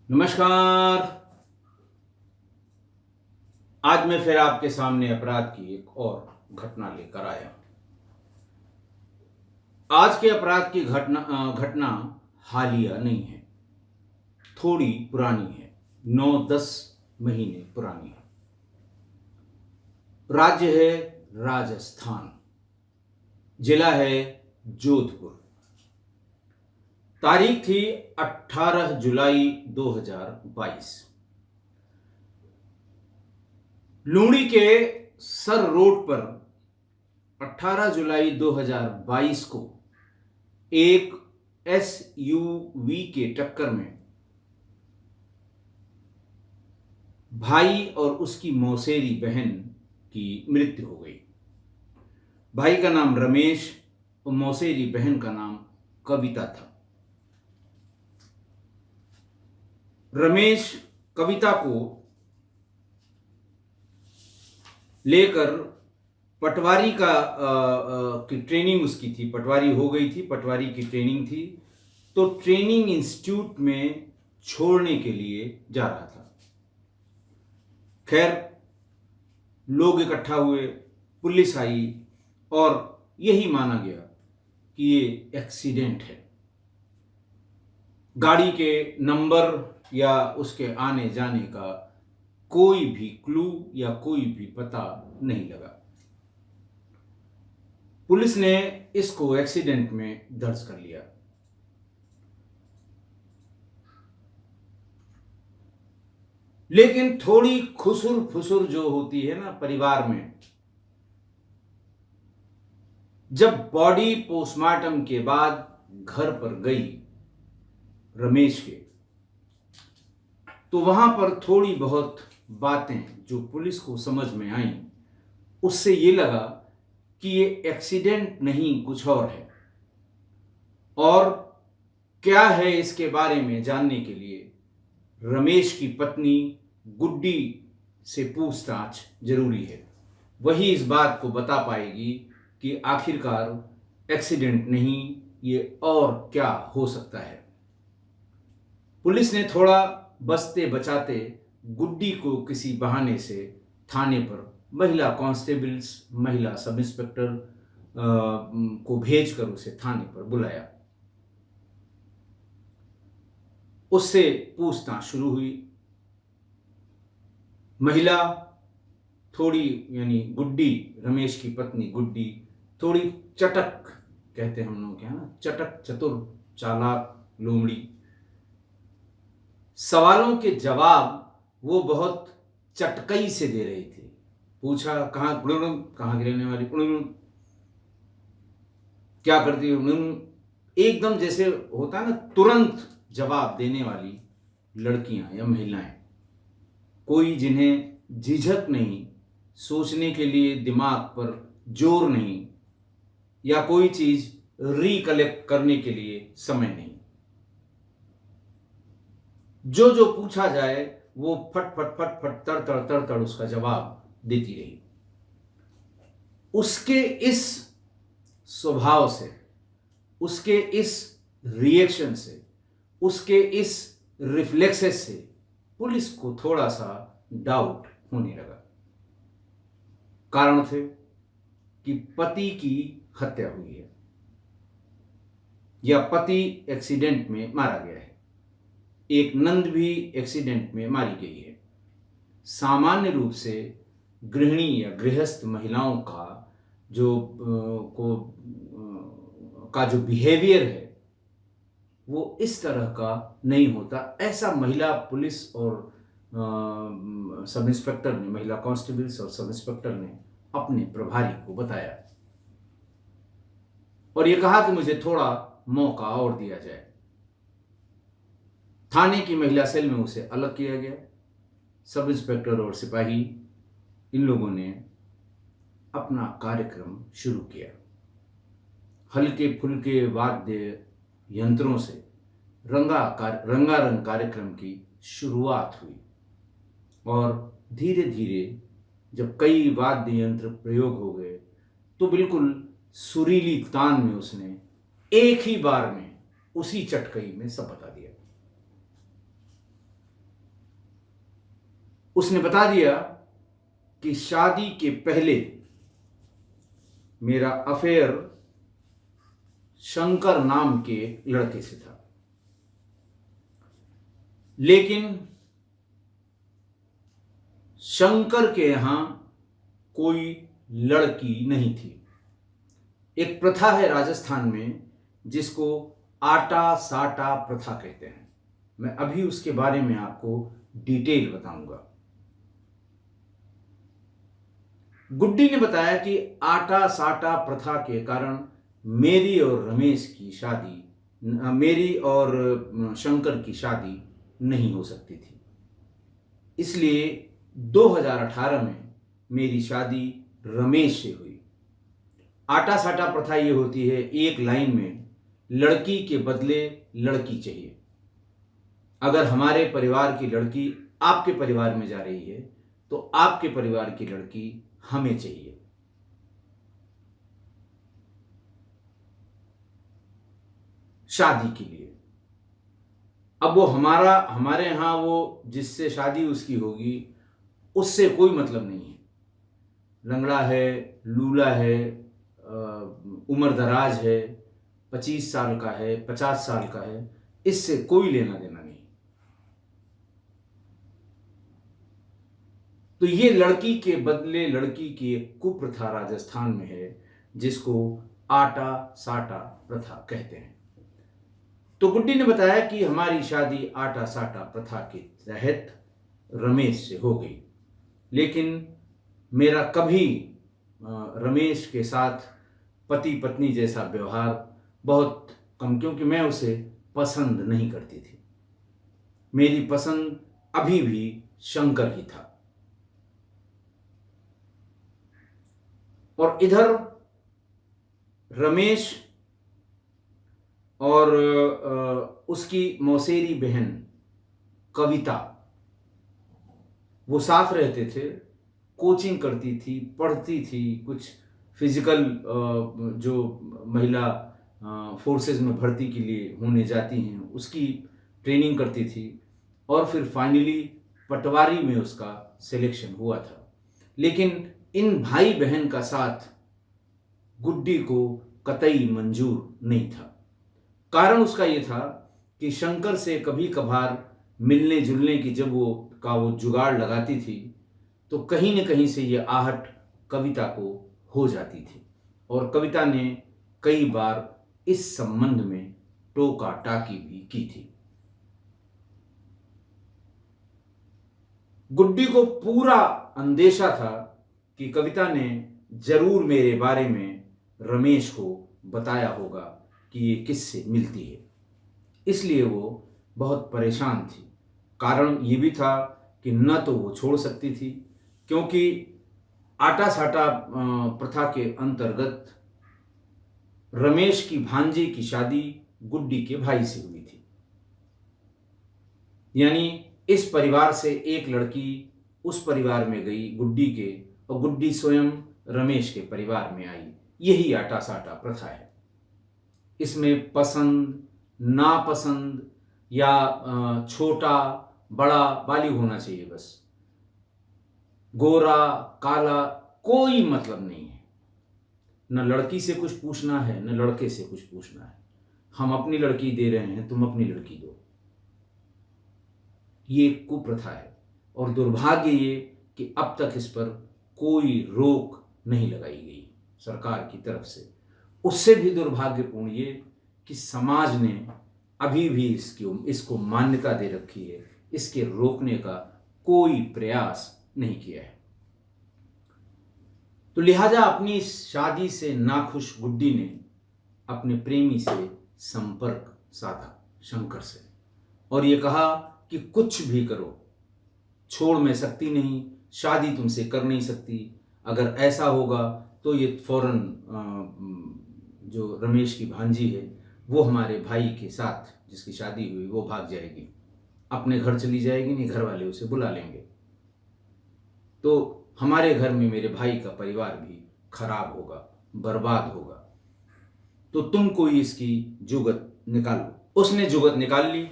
नमस्कार। आज मैं फिर आपके सामने अपराध की एक और घटना लेकर आया। आज के अपराध की घटना हालिया नहीं है, थोड़ी पुरानी है, 9-10 महीने पुरानी है। राज्य है राजस्थान, जिला है जोधपुर। तारीख थी 18 जुलाई 2022। लूणी के सर रोड पर 18 जुलाई 2022 को एक एसयूवी के टक्कर में भाई और उसकी मौसेरी बहन की मृत्यु हो गई। भाई का नाम रमेश और मौसेरी बहन का नाम कविता था। रमेश कविता को लेकर पटवारी की ट्रेनिंग उसकी थी, पटवारी हो गई थी, पटवारी की ट्रेनिंग थी, तो ट्रेनिंग इंस्टीट्यूट में छोड़ने के लिए जा रहा था। खैर, लोग इकट्ठा हुए, पुलिस आई और यही माना गया कि ये एक्सीडेंट है। गाड़ी के नंबर या उसके आने जाने का कोई भी क्लू या कोई भी पता नहीं लगा। पुलिस ने इसको एक्सीडेंट में दर्ज कर लिया। लेकिन थोड़ी खुसुर फुसुर जो होती है ना परिवार में, जब बॉडी पोस्टमार्टम के बाद घर पर गई रमेश के, तो वहां पर थोड़ी बहुत बातें जो पुलिस को समझ में आई, उससे ये लगा कि ये एक्सीडेंट नहीं कुछ और है। और क्या है इसके बारे में जानने के लिए रमेश की पत्नी गुड्डी से पूछताछ जरूरी है। वही इस बात को बता पाएगी कि आखिरकार एक्सीडेंट नहीं, ये और क्या हो सकता है। पुलिस ने थोड़ा बचते बचाते गुड्डी को किसी बहाने से थाने पर महिला कांस्टेबल्स, महिला सब इंस्पेक्टर को भेजकर उसे थाने पर बुलाया। उससे पूछताछ शुरू हुई। महिला थोड़ी, यानी गुड्डी, रमेश की पत्नी गुड्डी, थोड़ी चटक, कहते हैं हम लोग क्या ना, चटक, चतुर, चालाक, लोमड़ी। सवालों के जवाब वो बहुत चटकई से दे रही थी। पूछा, कहाँ की रहने वाली, क्या करती हो, एकदम जैसे होता है ना तुरंत जवाब देने वाली लड़कियां या महिलाएं, कोई जिन्हें झिझक नहीं, सोचने के लिए दिमाग पर जोर नहीं, या कोई चीज रिकलेक्ट करने के लिए समय नहीं। जो जो पूछा जाए वो फट फट फट फट तड़ तड़ तड़ तड़ उसका जवाब देती रही। उसके इस स्वभाव से, उसके इस रिएक्शन से, उसके इस रिफ्लेक्सेस से पुलिस को थोड़ा सा डाउट होने लगा। कारण थे कि पति की हत्या हुई है या पति एक्सीडेंट में मारा गया है, एक नंद भी एक्सीडेंट में मारी गई है। सामान्य रूप से गृहिणी या गृहस्थ महिलाओं का जो बिहेवियर है वो इस तरह का नहीं होता। ऐसा महिला पुलिस और सब इंस्पेक्टर ने, महिला कांस्टेबल्स और सब इंस्पेक्टर ने अपने प्रभारी को बताया और ये कहा कि मुझे थोड़ा मौका और दिया जाए। थाने की महिला सेल में उसे अलग किया गया। सब इंस्पेक्टर और सिपाही, इन लोगों ने अपना कार्यक्रम शुरू किया। हल्के फुल्के वाद्य यंत्रों से रंगारंग कार्यक्रम की शुरुआत हुई और धीरे धीरे जब कई वाद्य यंत्र प्रयोग हो गए तो बिल्कुल सुरीली तान में उसने एक ही बार में उसी चटकई में सब बता दिया। उसने बता दिया कि शादी के पहले मेरा अफेयर शंकर नाम के लड़के से था, लेकिन शंकर के यहां कोई लड़की नहीं थी। एक प्रथा है राजस्थान में जिसको आटा साटा प्रथा कहते हैं। मैं अभी उसके बारे में आपको डिटेल बताऊंगा। गुड्डी ने बताया कि आटा साटा प्रथा के कारण मेरी और रमेश की शादी, मेरी और शंकर की शादी नहीं हो सकती थी। इसलिए 2018 में मेरी शादी रमेश से हुई। आटा साटा प्रथा ये होती है, एक लाइन में लड़की के बदले लड़की चाहिए। अगर हमारे परिवार की लड़की आपके परिवार में जा रही है तो आपके परिवार की लड़की हमें चाहिए। शादी के लिए अब वो हमारे यहां वो जिससे शादी उसकी होगी उससे कोई मतलब नहीं है। लंगड़ा है, लूला है, उम्र दराज है, 25 साल का है, 50 साल का है, इससे कोई लेना देना नहीं। तो ये लड़की के बदले लड़की की एक कुप्रथा राजस्थान में है जिसको आटा साटा प्रथा कहते हैं। तो गुड्डी ने बताया कि हमारी शादी आटा साटा प्रथा के तहत रमेश से हो गई, लेकिन मेरा कभी रमेश के साथ पति पत्नी जैसा व्यवहार बहुत कम, क्योंकि मैं उसे पसंद नहीं करती थी। मेरी पसंद अभी भी शंकर ही था। और इधर रमेश और उसकी मौसेरी बहन कविता वो साथ रहते थे, कोचिंग करती थी, पढ़ती थी, कुछ फिजिकल जो महिला फोर्सेस में भर्ती के लिए होने जाती हैं उसकी ट्रेनिंग करती थी, और फिर फाइनली पटवारी में उसका सिलेक्शन हुआ था। लेकिन इन भाई बहन का साथ गुड्डी को कतई मंजूर नहीं था। कारण उसका ये था कि शंकर से कभी कभार मिलने जुलने की जब वो जुगाड़ लगाती थी तो कहीं न कहीं से ये आहट कविता को हो जाती थी, और कविता ने कई बार इस संबंध में टोका टाकी भी की थी। गुड्डी को पूरा अंदेशा था कि कविता ने जरूर मेरे बारे में रमेश को बताया होगा कि ये किससे मिलती है, इसलिए वो बहुत परेशान थी। कारण ये भी था कि न तो वो छोड़ सकती थी, क्योंकि आटा साटा प्रथा के अंतर्गत रमेश की भांजे की शादी गुड्डी के भाई से हुई थी। यानी इस परिवार से एक लड़की उस परिवार में गई गुड्डी के, और गुड्डी स्वयं रमेश के परिवार में आई। यही आटा साटा प्रथा है। इसमें पसंद नापसंद या छोटा बड़ा बालिग होना चाहिए, बस गोरा काला कोई मतलब नहीं है। न लड़की से कुछ पूछना है न लड़के से कुछ पूछना है। हम अपनी लड़की दे रहे हैं, तुम अपनी लड़की दो। ये कुप्रथा है, और दुर्भाग्य ये कि अब तक इस पर कोई रोक नहीं लगाई गई सरकार की तरफ से। उससे भी दुर्भाग्यपूर्ण ये कि समाज ने अभी भी इसको मान्यता दे रखी है, इसके रोकने का कोई प्रयास नहीं किया है। तो लिहाजा अपनी शादी से नाखुश गुड्डी ने अपने प्रेमी से संपर्क साधा शंकर से, और ये कहा कि कुछ भी करो, छोड़ मैं सकती नहीं, शादी तुमसे कर नहीं सकती। अगर ऐसा होगा तो ये फौरन जो रमेश की भांजी है वो हमारे भाई के साथ जिसकी शादी हुई वो भाग जाएगी, अपने घर चली जाएगी, नहीं घर वाले उसे बुला लेंगे, तो हमारे घर में मेरे भाई का परिवार भी खराब होगा, बर्बाद होगा। तो तुम कोई इसकी जुगत निकालो। उसने जुगत निकाल ली।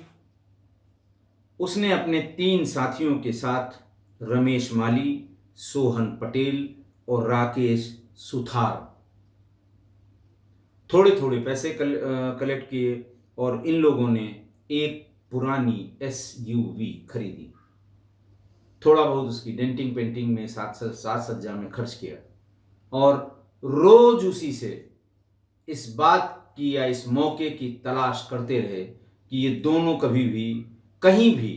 उसने अपने 3 साथियों के साथ रमेश माली, सोहन पटेल और राकेश सुथार। थोड़े थोड़े पैसे कलेक्ट किए और इन लोगों ने एक पुरानी SUV खरीदी। थोड़ा बहुत उसकी डेंटिंग पेंटिंग में साथ सज्जा में खर्च किया और रोज उसी से इस बात की या इस मौके की तलाश करते रहे कि ये दोनों कभी भी कहीं भी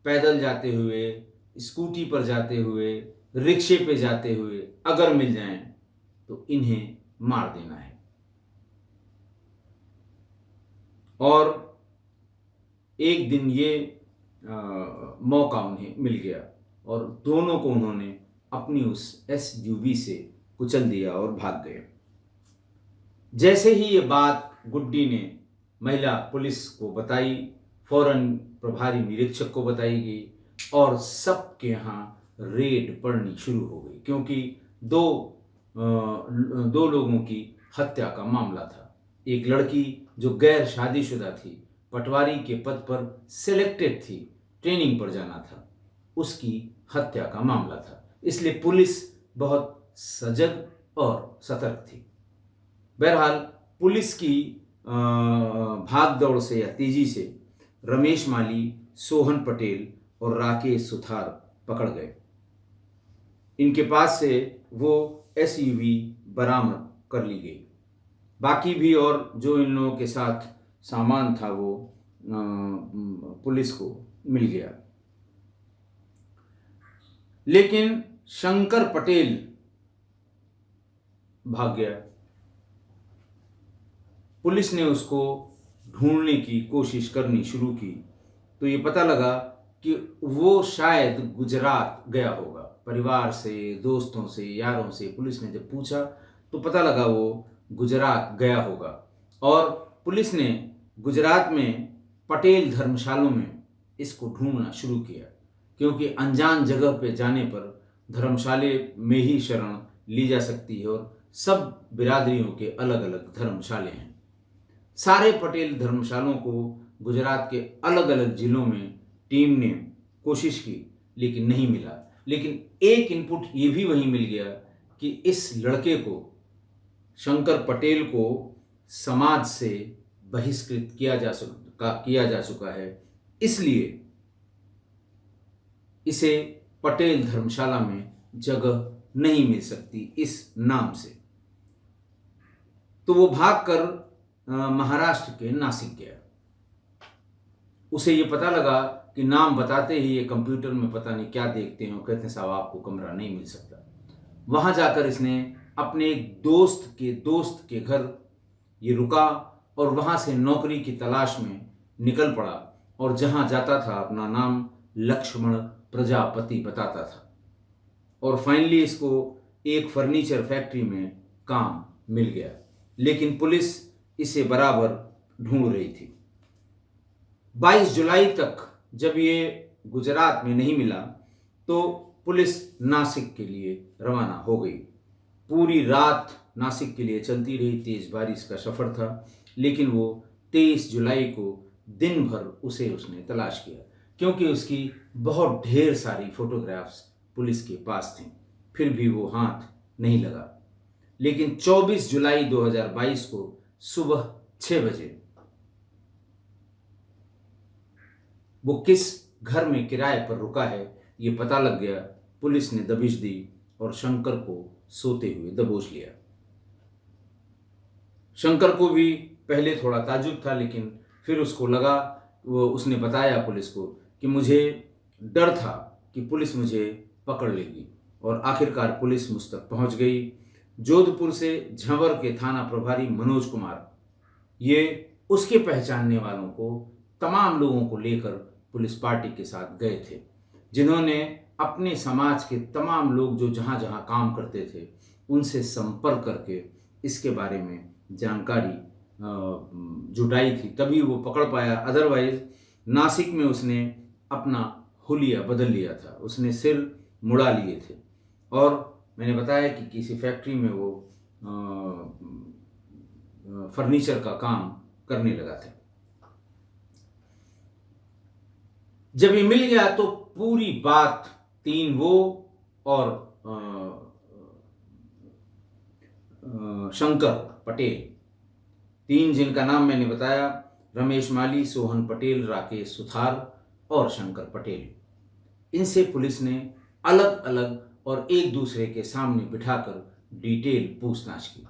पैदल जाते हुए, स्कूटी पर जाते हुए, रिक्शे पे जाते हुए अगर मिल जाएं तो इन्हें मार देना है। और एक दिन ये मौका उन्हें मिल गया और दोनों को उन्होंने अपनी उस SUV से कुचल दिया और भाग गए। जैसे ही ये बात गुड्डी ने महिला पुलिस को बताई, फौरन प्रभारी निरीक्षक को बताई गई और सबके यहाँ रेड पड़नी शुरू हो गई, क्योंकि दो लोगों की हत्या का मामला था। एक लड़की जो गैर शादीशुदा थी, पटवारी के पद पर सिलेक्टेड थी, ट्रेनिंग पर जाना था, उसकी हत्या का मामला था। इसलिए पुलिस बहुत सजग और सतर्क थी। बहरहाल पुलिस की भाग दौड़ से या तेजी से रमेश माली, सोहन पटेल और राकेश सुथार पकड़ गए। इनके पास से वो SUV बरामद कर ली गई। बाकी भी और जो इन लोगों के साथ सामान था वो पुलिस को मिल गया। लेकिन शंकर पटेल भाग गया। पुलिस ने उसको ढूंढने की कोशिश करनी शुरू की तो ये पता लगा कि वो शायद गुजरात गया होगा। परिवार से, दोस्तों से, यारों से पुलिस ने जब पूछा तो पता लगा वो गुजरात गया होगा। और पुलिस ने गुजरात में पटेल धर्मशालों में इसको ढूंढना शुरू किया, क्योंकि अनजान जगह पे जाने पर धर्मशाले में ही शरण ली जा सकती है और सब बिरादरियों के अलग अलग धर्मशाले हैं। सारे पटेल धर्मशालों को गुजरात के अलग अलग जिलों में टीम ने कोशिश की लेकिन नहीं मिला। लेकिन एक इनपुट ये भी वहीं मिल गया कि इस लड़के को, शंकर पटेल को, समाज से बहिष्कृत किया जा चुका है, इसलिए इसे पटेल धर्मशाला में जगह नहीं मिल सकती इस नाम से। तो वो भागकर महाराष्ट्र के नासिक गया। उसे ये पता लगा कि नाम बताते ही ये कंप्यूटर में पता नहीं क्या देखते हैं, कहते हैं साहब आपको कमरा नहीं मिल सकता। वहां जाकर इसने अपने एक दोस्त के घर ये रुका और वहां से नौकरी की तलाश में निकल पड़ा और जहां जाता था अपना नाम लक्ष्मण प्रजापति बताता था। और फाइनली इसको एक फर्नीचर फैक्ट्री में काम मिल गया, लेकिन पुलिस इसे बराबर ढूंढ रही थी। 22 जुलाई तक जब ये गुजरात में नहीं मिला तो पुलिस नासिक के लिए रवाना हो गई। पूरी रात नासिक के लिए चलती रही, तेज बारिश का सफ़र था, लेकिन वो 23 जुलाई को दिन भर उसने तलाश किया, क्योंकि उसकी बहुत ढेर सारी फोटोग्राफ्स पुलिस के पास थी। फिर भी वो हाथ नहीं लगा। लेकिन 24 जुलाई 2022 को सुबह 6 बजे वो किस घर में किराए पर रुका है ये पता लग गया। पुलिस ने दबिश दी और शंकर को सोते हुए दबोच लिया। शंकर को भी पहले थोड़ा ताज्जुब था, लेकिन फिर उसको लगा, उसने बताया पुलिस को कि मुझे डर था कि पुलिस मुझे पकड़ लेगी। और आखिरकार पुलिस मुझ तक पहुंच गई। जोधपुर से झंवर के थाना प्रभारी मनोज कुमार, ये उसके पहचानने वालों को, तमाम लोगों को लेकर पुलिस पार्टी के साथ गए थे, जिन्होंने अपने समाज के तमाम लोग जो जहाँ जहाँ काम करते थे उनसे संपर्क करके इसके बारे में जानकारी जुटाई थी, तभी वो पकड़ पाया। अदरवाइज नासिक में उसने अपना हुलिया बदल लिया था, उसने सिर मुड़ा लिए थे और मैंने बताया कि किसी फैक्ट्री में वो फर्नीचर का काम करने लगा था। जब ये मिल गया तो पूरी बात 3 वो और शंकर पटेल, 3 जिनका नाम मैंने बताया, रमेश माली, सोहन पटेल, राकेश सुथार और शंकर पटेल, इनसे पुलिस ने अलग अलग और एक दूसरे के सामने बिठाकर डिटेल पूछताछ की।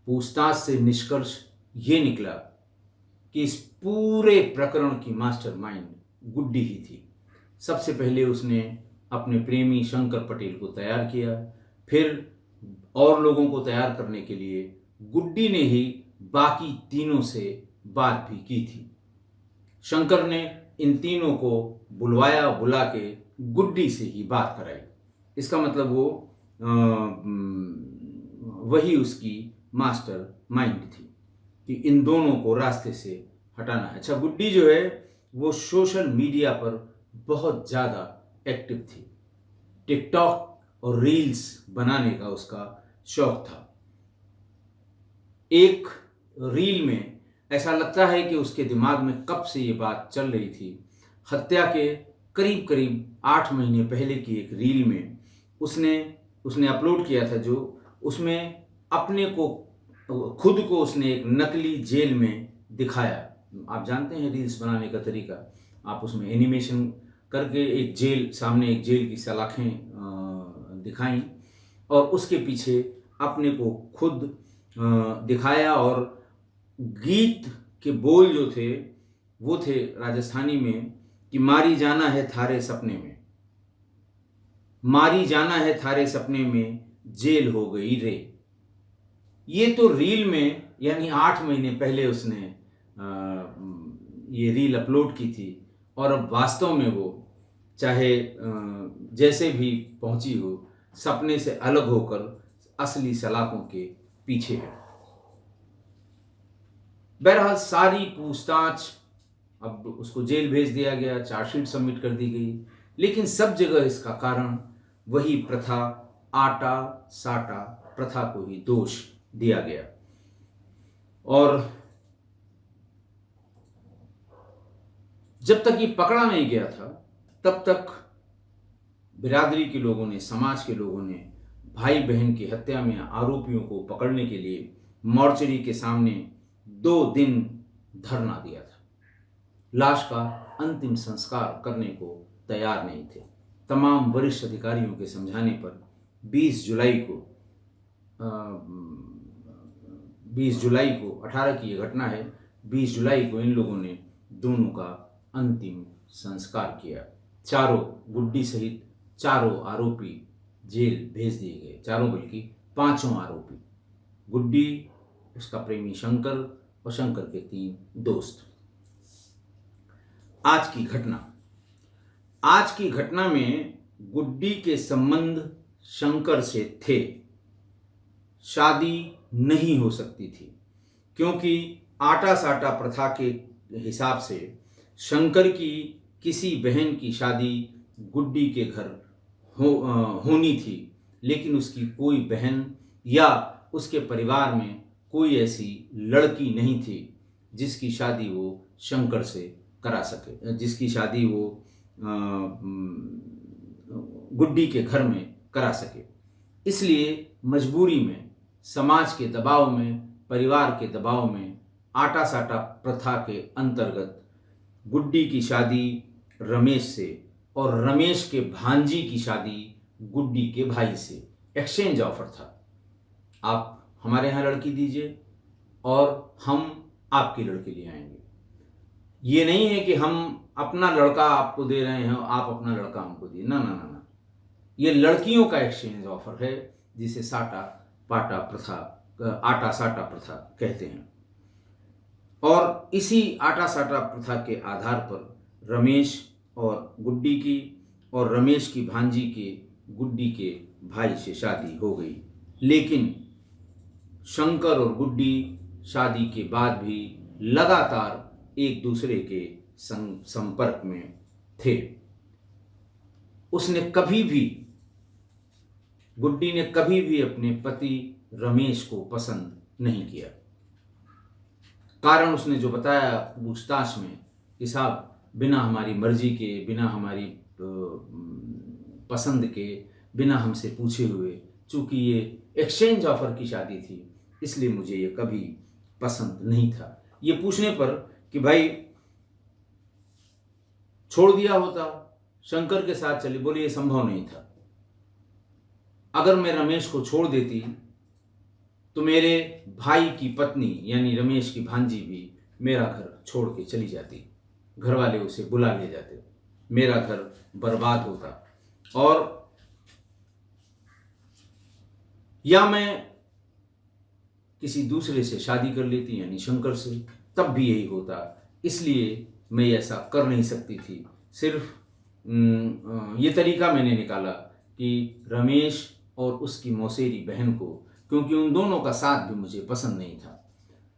पूछताछ से निष्कर्ष ये निकला कि इस पूरे प्रकरण की मास्टरमाइंड गुड्डी ही थी। सबसे पहले उसने अपने प्रेमी शंकर पटेल को तैयार किया, फिर और लोगों को तैयार करने के लिए गुड्डी ने ही बाकी तीनों से बात भी की थी। शंकर ने इन तीनों को बुलवाया, बुला के गुड्डी से ही बात कराई। इसका मतलब वो वही उसकी मास्टर माइंड थी कि इन दोनों को रास्ते से हटाना है। अच्छा, गुड्डी जो है वो सोशल मीडिया पर बहुत ज़्यादा एक्टिव थी। टिकटॉक और रील्स बनाने का उसका शौक था। एक रील में ऐसा लगता है कि उसके दिमाग में कब से ये बात चल रही थी। हत्या के करीब करीब 8 महीने पहले की एक रील में उसने अपलोड किया था, जो उसमें अपने को खुद को उसने एक नकली जेल में दिखाया। आप जानते हैं रील्स बनाने का तरीका, आप उसमें एनिमेशन करके एक जेल, सामने एक जेल की सलाखें दिखाई और उसके पीछे अपने को खुद दिखाया, और गीत के बोल जो थे वो थे राजस्थानी में कि मारी जाना है थारे सपने में, मारी जाना है थारे सपने में, जेल हो गई रे। ये तो रील में, यानी 8 महीने पहले उसने ये रील अपलोड की थी, और अब वास्तव में वो चाहे जैसे भी पहुंची हो, सपने से अलग होकर असली सलाखों के पीछे है। बहरहाल सारी पूछताछ, अब उसको जेल भेज दिया गया, चार्जशीट सबमिट कर दी गई, लेकिन सब जगह इसका कारण वही प्रथा, आटा साटा प्रथा को ही दोष दिया गया। और जब तक ये पकड़ा नहीं गया था तब तक बिरादरी के लोगों ने, समाज के लोगों ने भाई बहन की हत्या में आरोपियों को पकड़ने के लिए मॉर्चरी के सामने 2 दिन धरना दिया था। लाश का अंतिम संस्कार करने को तैयार नहीं थे। तमाम वरिष्ठ अधिकारियों के समझाने पर 20 जुलाई को 18 की ये घटना है, 20 जुलाई को इन लोगों ने दोनों का अंतिम संस्कार किया। चारों, गुड्डी सहित चारों आरोपी जेल भेज दिए गए। चारों बल्कि 5 आरोपी, गुड्डी, उसका प्रेमी शंकर और शंकर के 3 दोस्त। आज की घटना में गुड्डी के संबंध शंकर से थे। शादी नहीं हो सकती थी क्योंकि आटा साटा प्रथा के हिसाब से शंकर की किसी बहन की शादी गुड्डी के घर होनी थी, लेकिन उसकी कोई बहन या उसके परिवार में कोई ऐसी लड़की नहीं थी जिसकी शादी वो शंकर से करा सके, जिसकी शादी वो गुड्डी के घर में करा सके। इसलिए मजबूरी में, समाज के दबाव में, परिवार के दबाव में, आटा साटा प्रथा के अंतर्गत गुड्डी की शादी रमेश से और रमेश के भांजी की शादी गुड्डी के भाई से एक्सचेंज ऑफर था। आप हमारे यहाँ लड़की दीजिए और हम आपकी लड़की ले आएंगे। ये नहीं है कि हम अपना लड़का आपको दे रहे हैं, आप अपना लड़का हमको दिए। ना ना ना ना, ये लड़कियों का एक्सचेंज ऑफर है, जिसे साटा पाटा प्रथा, आटा साटा प्रथा कहते हैं। और इसी आटा साटा प्रथा के आधार पर रमेश और गुड्डी की और रमेश की भांजी के गुड्डी के भाई से शादी हो गई। लेकिन शंकर और गुड्डी शादी के बाद भी लगातार एक दूसरे के संपर्क में थे। गुड्डी ने कभी भी अपने पति रमेश को पसंद नहीं किया। कारण उसने जो बताया पूछताछ में कि साहब, बिना हमारी मर्जी के, बिना हमारी पसंद के, बिना हमसे पूछे हुए। चूँकि ये एक्सचेंज ऑफर की शादी थी, इसलिए मुझे ये कभी पसंद नहीं था। ये पूछने पर कि भाई छोड़ दिया होता, शंकर के साथ चली, बोले ये संभव नहीं था। अगर मैं रमेश को छोड़ देती तो मेरे भाई की पत्नी यानी रमेश की भांजी भी मेरा घर छोड़ के चली जाती, घर वाले उसे बुला ले जाते, मेरा घर बर्बाद होता। और या मैं किसी दूसरे से शादी कर लेती यानी शंकर से, तब भी यही होता। इसलिए मैं ऐसा कर नहीं सकती थी। सिर्फ ये तरीका मैंने निकाला कि रमेश और उसकी मौसेरी बहन को, क्योंकि उन दोनों का साथ भी मुझे पसंद नहीं था।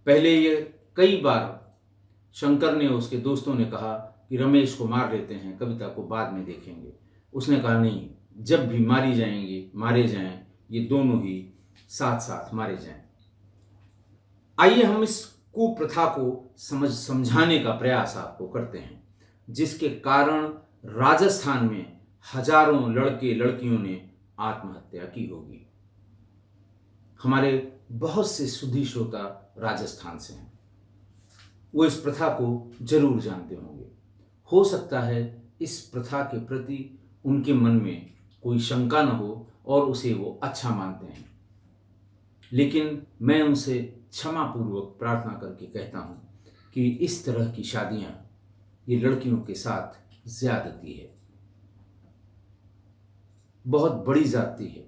पहले ये कई बार शंकर ने, उसके दोस्तों ने कहा कि रमेश को मार देते हैं, कविता को बाद में देखेंगे। उसने कहा नहीं, जब भी मारे जाएं, ये दोनों ही साथ साथ मारे जाएं। आइए हम इस कुप्रथा को समझाने का प्रयास आपको करते हैं, जिसके कारण राजस्थान में हजारों लड़के लड़कियों ने आत्महत्या की होगी। हमारे बहुत से सुधी श्रोता राजस्थान से हैं, वो इस प्रथा को जरूर जानते होंगे। हो सकता है इस प्रथा के प्रति उनके मन में कोई शंका न हो और उसे वो अच्छा मानते हैं, लेकिन मैं उनसे क्षमा पूर्वक प्रार्थना करके कहता हूँ कि इस तरह की शादियाँ ये लड़कियों के साथ ज्यादती है, बहुत बड़ी ज्यादती है।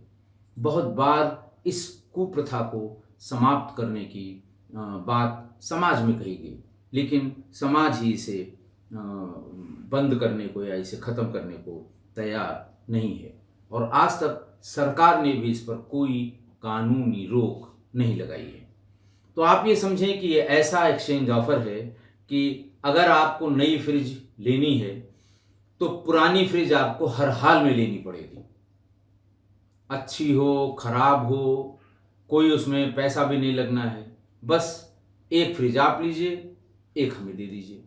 बहुत बार इस कुप्रथा को समाप्त करने की बात समाज में कही गई, लेकिन समाज ही इसे बंद करने को या इसे ख़त्म करने को तैयार नहीं है। और आज तक सरकार ने भी इस पर कोई कानूनी रोक नहीं लगाई है। तो आप ये समझें कि ये ऐसा एक्सचेंज ऑफर है कि अगर आपको नई फ्रिज लेनी है तो पुरानी फ्रिज आपको हर हाल में लेनी पड़ेगी, अच्छी हो खराब हो, कोई उसमें पैसा भी नहीं लगना है। बस एक फ्रिज आप लीजिए, एक हमें दे दीजिए,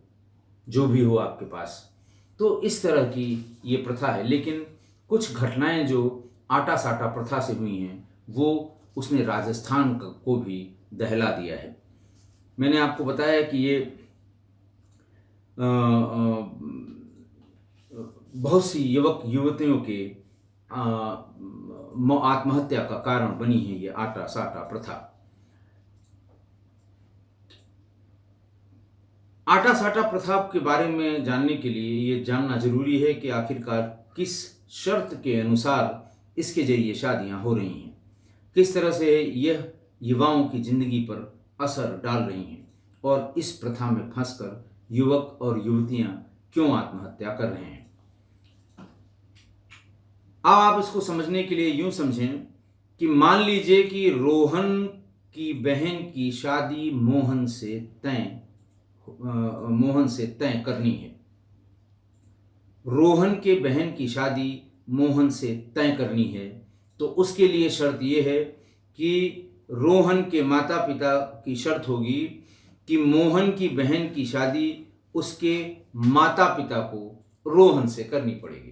जो भी हो आपके पास। तो इस तरह की ये प्रथा है। लेकिन कुछ घटनाएं जो आटा साटा प्रथा से हुई हैं, वो उसने राजस्थान को भी दहला दिया है। मैंने आपको बताया कि ये बहुत सी युवक युवतियों के आत्महत्या का कारण बनी है ये आटा साटा प्रथा। आटा साटा प्रथा के बारे में जानने के लिए ये जानना जरूरी है कि आखिरकार किस शर्त के अनुसार इसके जरिए शादियां हो रही हैं, किस तरह से यह युवाओं की जिंदगी पर असर डाल रही हैं और इस प्रथा में फंसकर युवक और युवतियां क्यों आत्महत्या कर रहे हैं। अब आप इसको समझने के लिए यूं समझें कि मान लीजिए कि रोहन की बहन की शादी मोहन से तय करनी है। रोहन के बहन की शादी मोहन से तय करनी है तो उसके लिए शर्त यह है कि रोहन के माता पिता की शर्त होगी कि मोहन की बहन की शादी उसके माता पिता को रोहन से करनी पड़ेगी।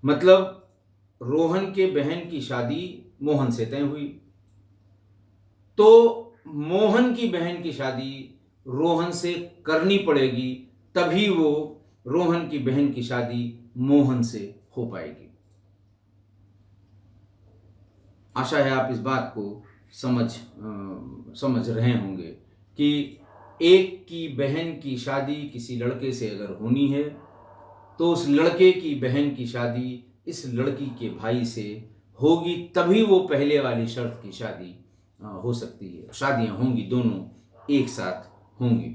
मतलब रोहन के बहन की शादी मोहन से तय हुई तो मोहन की बहन की शादी रोहन से करनी पड़ेगी, तभी वो रोहन की बहन की शादी मोहन से हो पाएगी। आशा है आप इस बात को समझ रहे होंगे कि एक की बहन की शादी किसी लड़के से अगर होनी है तो उस लड़के की बहन की शादी इस लड़की के भाई से होगी, तभी वो पहले वाली शर्त की शादी हो सकती है। शादियां होंगी, दोनों एक साथ होंगी।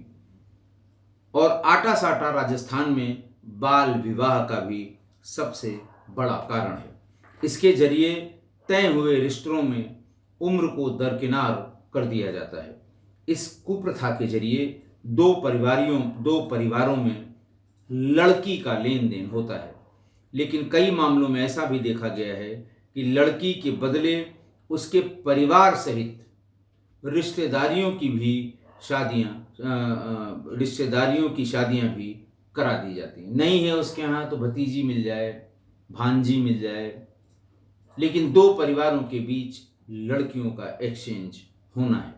और आटा साटा राजस्थान में बाल विवाह का भी सबसे बड़ा कारण है। इसके जरिए तय हुए रिश्तों में उम्र को दरकिनार कर दिया जाता है। इस कुप्रथा के जरिए दो परिवारों में लड़की का लेन देन होता है, लेकिन कई मामलों में ऐसा भी देखा गया है कि लड़की के बदले उसके परिवार सहित रिश्तेदारियों की शादियां भी करा दी जाती है। नहीं है उसके यहाँ तो भतीजी मिल जाए, भांजी मिल जाए, लेकिन दो परिवारों के बीच लड़कियों का एक्सचेंज होना है।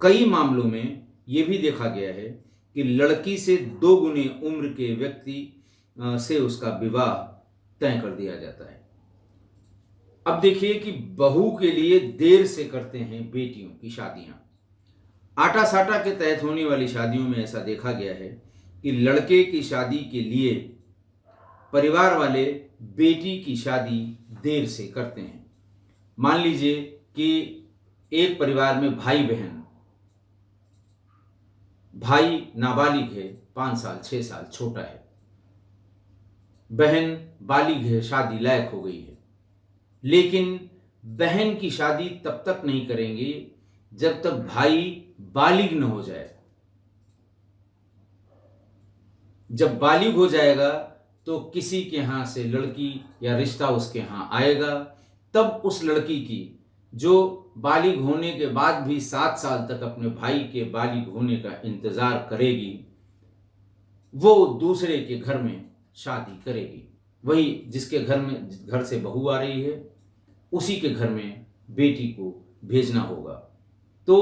कई मामलों में ये भी देखा गया है कि लड़की से 2 गुने उम्र के व्यक्ति से उसका विवाह तय कर दिया जाता है। अब देखिए कि बहू के लिए देर से करते हैं बेटियों की शादियां। आटा साटा के तहत होने वाली शादियों में ऐसा देखा गया है कि लड़के की शादी के लिए परिवार वाले बेटी की शादी देर से करते हैं। मान लीजिए कि एक परिवार में भाई बहन, भाई नाबालिग है, 5 साल 6 साल छोटा है, बहन बालिग है, शादी लायक हो गई है, लेकिन बहन की शादी तब तक नहीं करेंगे जब तक भाई बालिग न हो जाए। जब बालिग हो जाएगा तो किसी के यहाँ से लड़की या रिश्ता उसके यहाँ आएगा, तब उस लड़की की जो बालिग होने के बाद भी 7 साल तक अपने भाई के बालिग होने का इंतजार करेगी, वो दूसरे के घर में शादी करेगी। वही जिसके घर से बहू आ रही है, उसी के घर में बेटी को भेजना होगा। तो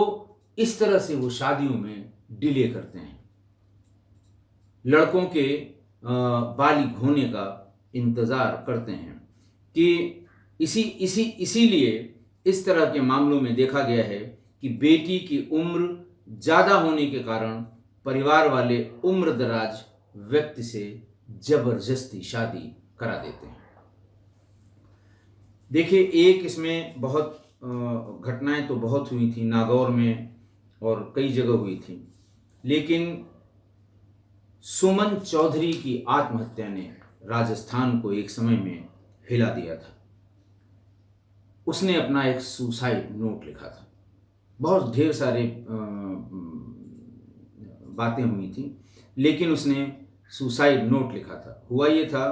इस तरह से वो शादियों में डिले करते हैं, लड़कों के बालिग होने का इंतजार करते हैं कि इसीलिए इस तरह के मामलों में देखा गया है कि बेटी की उम्र ज़्यादा होने के कारण परिवार वाले उम्र दराज व्यक्ति से जबरदस्ती शादी करा देते हैं। देखिए, एक इसमें बहुत घटनाएं तो बहुत हुई थी, नागौर में और कई जगह हुई थी, लेकिन सुमन चौधरी की आत्महत्या ने राजस्थान को एक समय में हिला दिया था। उसने अपना एक सुसाइड नोट लिखा था। बहुत ढेर सारे बातें हुई थी, लेकिन उसने सुसाइड नोट लिखा था। हुआ ये था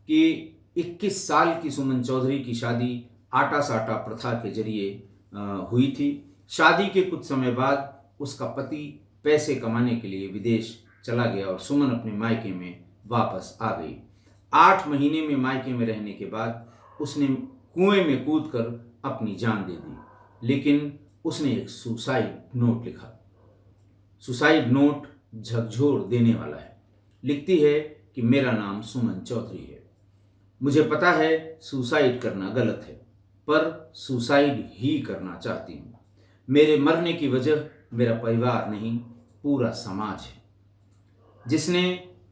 कि 21 साल की सुमन चौधरी की शादी आटा साटा प्रथा के जरिए हुई थी। शादी के कुछ समय बाद उसका पति पैसे कमाने के लिए विदेश चला गया और सुमन अपने मायके में वापस आ गई। 8 महीने में मायके में रहने के बाद उसने कुएं में कूदकर अपनी जान दे दी, लेकिन उसने एक सुसाइड नोट लिखा। सुसाइड नोट झकझोर देने वाला है। लिखती है कि मेरा नाम सुमन चौधरी है, मुझे पता है सुसाइड करना गलत है, पर सुसाइड ही करना चाहती हूँ। मेरे मरने की वजह मेरा परिवार नहीं, पूरा समाज है, जिसने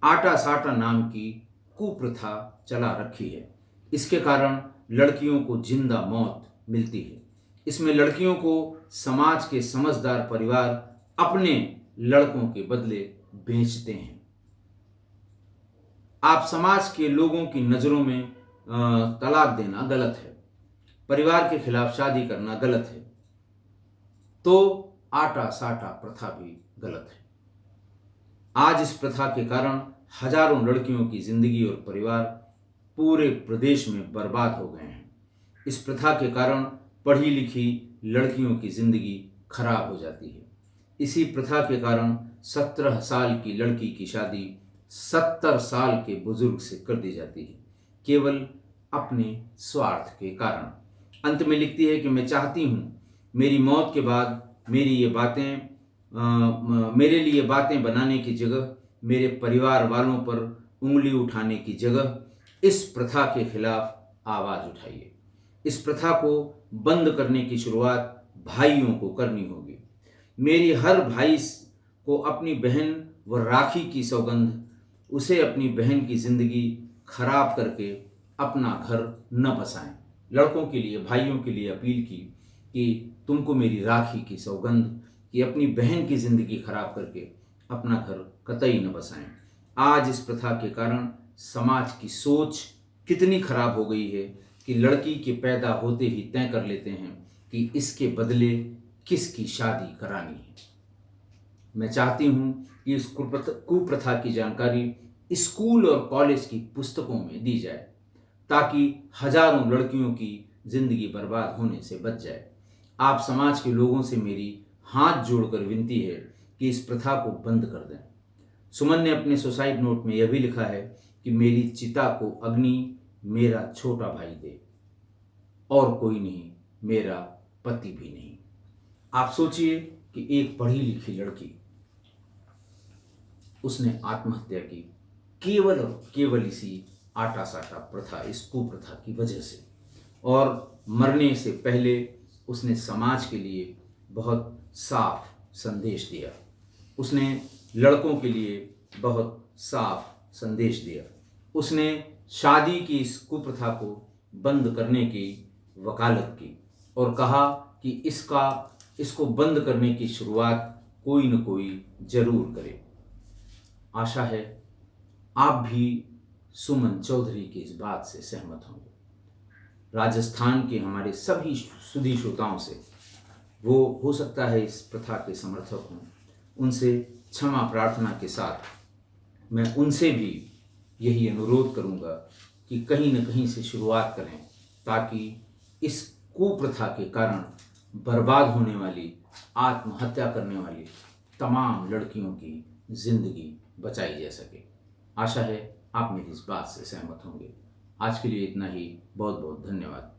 आटा साटा नाम की कुप्रथा चला रखी है। इसके कारण लड़कियों को जिंदा मौत मिलती है। इसमें लड़कियों को समाज के समझदार परिवार अपने लड़कों के बदले बेचते हैं। आप समाज के लोगों की नज़रों में तलाक देना गलत है, परिवार के खिलाफ शादी करना गलत है, तो आटा साटा प्रथा भी गलत है। आज इस प्रथा के कारण हजारों लड़कियों की जिंदगी और परिवार पूरे प्रदेश में बर्बाद हो गए हैं। इस प्रथा के कारण पढ़ी लिखी लड़कियों की जिंदगी खराब हो जाती है। इसी प्रथा के कारण 17 साल की लड़की की शादी 70 साल के बुजुर्ग से कर दी जाती है, केवल अपने स्वार्थ के कारण। अंत में लिखती है कि मैं चाहती हूँ मेरी मौत के बाद मेरे लिए बातें बनाने की जगह, मेरे परिवार वालों पर उंगली उठाने की जगह इस प्रथा के खिलाफ आवाज़ उठाइए। इस प्रथा को बंद करने की शुरुआत भाइयों को करनी होगी। मेरी हर भाई को अपनी बहन व राखी की सौगंध, उसे अपनी बहन की ज़िंदगी खराब करके अपना घर न बसाएं। लड़कों के लिए, भाइयों के लिए अपील की कि तुमको मेरी राखी की सौगंध कि अपनी बहन की ज़िंदगी खराब करके अपना घर कतई न बसाएं। आज इस प्रथा के कारण समाज की सोच कितनी खराब हो गई है कि लड़की के पैदा होते ही तय कर लेते हैं कि इसके बदले किसकी शादी करानी है। मैं चाहती हूँ कि इस कुप्रथा की जानकारी स्कूल और कॉलेज की पुस्तकों में दी जाए, ताकि हजारों लड़कियों की जिंदगी बर्बाद होने से बच जाए। आप समाज के लोगों से मेरी हाथ जोड़कर विनती है कि इस प्रथा को बंद कर दें। सुमन ने अपने सुसाइड नोट में यह भी लिखा है कि मेरी चिता को अग्नि मेरा छोटा भाई दे, और कोई नहीं, मेरा पति भी नहीं। आप सोचिए कि एक पढ़ी लिखी लड़की, उसने आत्महत्या की केवल और केवल इसी आटा साटा प्रथा, इस कुप्रथा की वजह से, और मरने से पहले उसने समाज के लिए बहुत साफ संदेश दिया। उसने लड़कों के लिए बहुत साफ संदेश दिया। उसने शादी की इस कुप्रथा को बंद करने की वकालत की और कहा कि इसको बंद करने की शुरुआत कोई न कोई जरूर करे। आशा है आप भी सुमन चौधरी की इस बात से सहमत होंगे। राजस्थान के हमारे सभी सुधी श्रोताओं से, वो हो सकता है इस प्रथा के समर्थक हों, उनसे क्षमा प्रार्थना के साथ मैं उनसे भी यही अनुरोध करूंगा कि कहीं न कहीं से शुरुआत करें, ताकि इस कुप्रथा के कारण बर्बाद होने वाली, आत्महत्या करने वाली तमाम लड़कियों की जिंदगी बचाई जा सके। आशा है आप मेरी इस बात से सहमत होंगे। आज के लिए इतना ही। बहुत बहुत धन्यवाद।